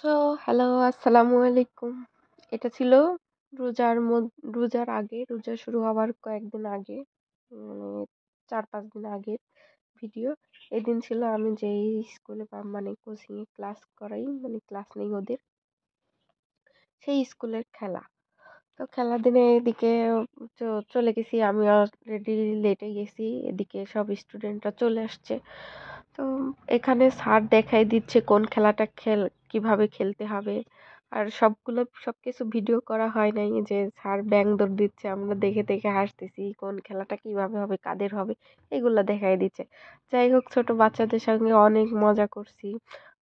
তো হ্যালো, আসসালামু আলাইকুম। এটা ছিল রোজার আগে, রোজা শুরু হওয়ার কয়েকদিন আগে, মানে ৪-৫ দিন আগের ভিডিও। এদিন ছিল আমি যেই স্কুলে মানে কোচিং এ ক্লাস করাই, মানে ক্লাস নেই ওদের, সেই স্কুলের খেলা। তো খেলার দিনে এদিকে চলে গেছি, আমি অলরেডি লেটে গেছি, এদিকে সব স্টুডেন্টরা চলে আসছে। তো এখানে স্যার দেখাই দিচ্ছে কোন খেলাটা কিভাবে খেলতে হবে। আর সবকিছু ভিডিও করা হয় নাই, যে স্যার ব্যাং দৌড় দিচ্ছে, আমরা দেখে দেখে হাসতেছি কোন খেলাটা কিভাবে হবে, কাদের হবে, এগুলা দেখাই দিচ্ছে। যাই হোক, ছোট বাচ্চাদের সঙ্গে অনেক মজা করছি।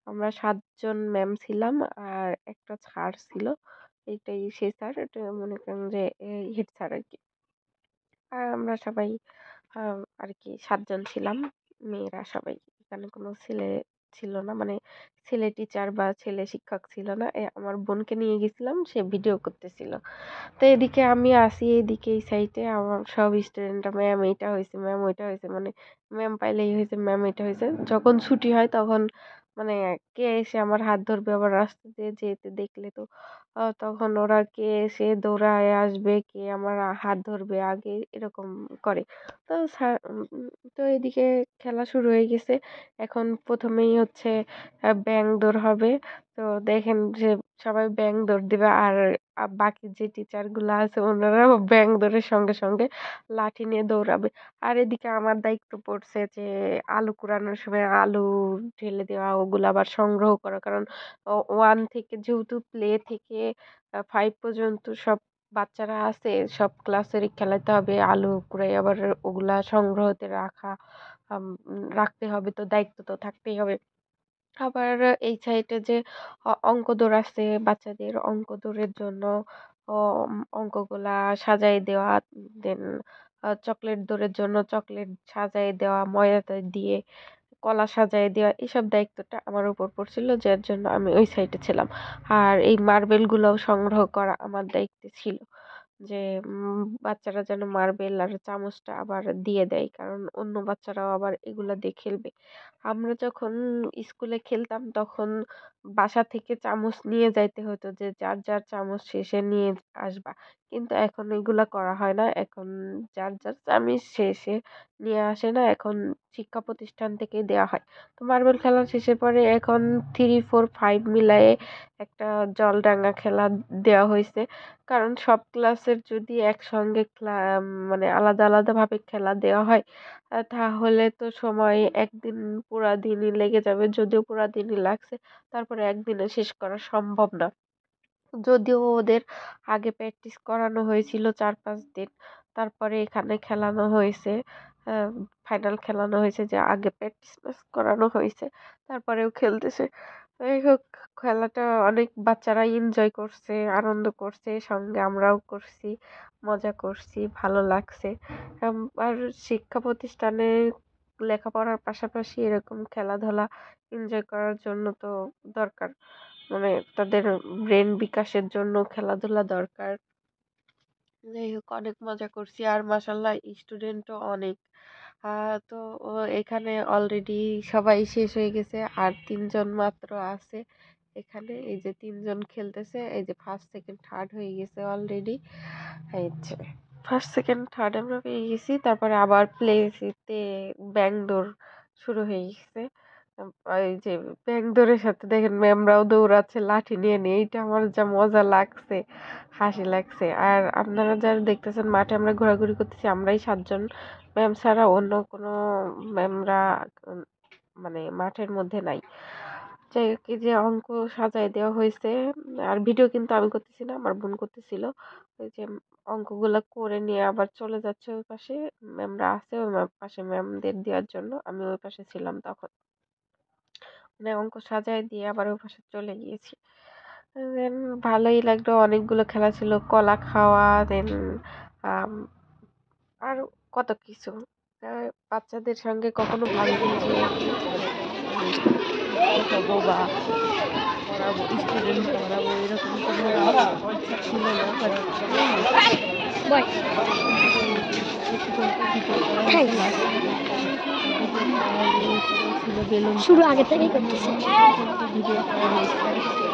আমরা 7 জন ম্যাম ছিলাম, আর একটা স্যার ছিল, এইটাই সেই স্যার, এটা মনে করেন যে হেড স্যার আর কি। আর আমরা সবাই আর কি 7 জন ছিলাম, মেয়েরা সবাই। এখানে কোনো ছেলে ছিল না, মানে ছেলে টিচার বা ছেলে শিক্ষক ছিল না। আমার বোনকে নিয়ে গেছিলাম, সে ভিডিও করতেছিল। তো এদিকে আমি আসি, এদিকে এই সাইডে আমার সব স্টুডেন্টরা ম্যাম এইটা হয়েছে, ম্যাম ওইটা হয়েছে, মানে ম্যাম পাইলেই হয়েছে, ম্যাম এটা হয়েছে। যখন ছুটি হয় তখন মানে কে এসে আমার হাত ধরবে, আবার রাস্তা দিয়ে যেতে দেখলে তো তখন ওরা কে এসে দৌড়ায় আসবে, কে আমার হাত ধরবে আগে, এরকম করে। তো তো এদিকে খেলা শুরু হয়ে গেছে। এখন প্রথমেই হচ্ছে ব্যাং দৌড় হবে। তো দেখেন যে সবাই ব্যাং দৌড় দিবে, আর বাকি যে টিচার গুলা আছে ওনারা ব্যাং দৌড়ের সঙ্গে সঙ্গে লাঠি নিয়ে দৌড়াবে। আর এদিকে আমার দায়িত্ব পড়ছে যে আলু কুড়ানোর সময় আলু ঢেলে দেওয়া, ওগুলো আবার সংগ্রহ করা, কারণ 1 থেকে, যেহেতু প্লে থেকে 5 পর্যন্ত সব বাচ্চারা আছে, সব ক্লাসেরই খেলাতে হবে, আলু কুড়াই আবার ওগুলা সংগ্রহতে রাখতে হবে, তো দায়িত্ব তো থাকতেই হবে। আবার এই সাইডে যে অঙ্ক দৌড় আছে, বাচ্চাদের অঙ্ক দৌড়ের জন্য অঙ্কগুলা সাজাই দেওয়া, দেন চকলেট দৌড়ের জন্য চকলেট সাজাই দেওয়া, ময়দা দিয়ে কলা সাজাই দেওয়া, এসব দায়িত্বটা আমার উপর পড়ছিল, যার জন্য আমি ওই সাইডে ছিলাম। আর এই মার্বেল গুলোও সংগ্রহ করা আমার দায়িত্বে ছিল, যে বাচ্চারা যেন মার্বেল আর চামচটা আবার দিয়ে দেয়, কারণ অন্য বাচ্চারাও আবার এগুলা দিয়ে খেলবে। আমরা যখন স্কুলে খেলতাম তখন বাসা থেকে চামচ নিয়ে যাইতে হতো, যে যার যার চামচ শেষে নিয়ে আসবা। কিন্তু এখন এগুলা করা হয় না, এখন যার যার চামচ শেষে নিয়ে আসে না, এখন শিক্ষা প্রতিষ্ঠান থেকে দেওয়া হয়। তো মার্বেল খেলা শেষে পরে এখন 3, 4, 5 মিলায়ে একটা জলডাঙ্গা খেলা দেওয়া হয়েছে। কারণ সব ক্লাসের যদি একসঙ্গে মানে আলাদা আলাদা ভাবে খেলা দেওয়া হয়, তাহলে তো সময় একদিন, পুরা দিনই লেগে যাবে। যদিও পুরা দিনই লাগছে, তারপরে একদিনে শেষ করা সম্ভব না। যদিও ওদের আগে প্র্যাকটিস করানো হয়েছিল 4-5 দিন, তারপরে এখানে খেলানো হয়েছে, ফাইনাল খেলানো হয়েছে, যে আগে প্র্যাকটিস ম্যাচ করানো হয়েছে, তারপরেও খেলতেছে। যাই হোক, খেলাটা অনেক বাচ্চারা এনজয় করছে, আনন্দ করছে, সঙ্গে আমরাও করছি, মজা করছি, ভালো লাগছে। আর শিক্ষা প্রতিষ্ঠানে লেখাপড়ার পাশাপাশি এরকম খেলাধুলা এনজয় করার জন্য তো দরকার, মানে তাদের ব্রেন বিকাশের জন্য খেলাধুলা দরকার। যাই হোক, অনেক মজা করছি, আর মাসাল্লাহ স্টুডেন্টও অনেক। তো এখানে অলরেডি সবাই শেষ হয়ে গেছে, আর 3 জন মাত্র আছে এখানে। এই যে 3 জন খেলতেছে, এই যে ফার্স্ট সেকেন্ড থার্ড হয়ে গেছে অলরেডি। এই যে ফার্স্ট সেকেন্ড থার্ড আমরা পেয়ে গেছি, তারপরে আবার প্লেতে ব্যাং দৌড় শুরু হয়ে গেছে। এই যে ব্যাং দৌড়ের সাথে দেখেন ম্যামরাও দৌড়াচ্ছে লাঠি নিয়ে নিয়ে, এইটা আমার যা মজা লাগছে, হাসি লাগছে। আর আপনারা যারা দেখতেছেন, মাঠে আমরা ঘোরাঘুরি করতেছি, আমরাই 7 জন, ম্যাম ছাড়া অন্য কোনো ম্যামরা মানে মাঠের মধ্যে নাই। যাই হোক, এই যে অঙ্ক সাজায় দেওয়া হয়েছে, আর ভিডিও কিন্তু আমি করতেছি না, আমার বোন করতেছিল। ওই যে অঙ্কগুলো করে নিয়ে আবার চলে যাচ্ছে ওই পাশে, ম্যামরা আছে ওই পাশে ম্যামদের দেওয়ার জন্য, আমি ওই পাশে ছিলাম তখন, মানে অঙ্ক সাজায় দিয়ে আবার ওই পাশে চলে গিয়েছি। দেন ভালোই লাগলো, অনেকগুলো খেলা ছিল, কলা খাওয়া, দেন আর কত কিছু। বাচ্চাদের সঙ্গে কখনো ভাবিনি যে মানে শিক্ষক হবো বা পড়াবো, স্টুডেন্ট পড়াবো, এরকম কোনো ইচ্ছা ছিল না, বাট হয়ে গেছে। ভিডিও করা হয়েছে লাস্ট পর্যন্ত, ভিডিও করা হয়েছিল বেলুন শুরু আগে থেকেই করতেছে। ভিডিও করা হয়েছে।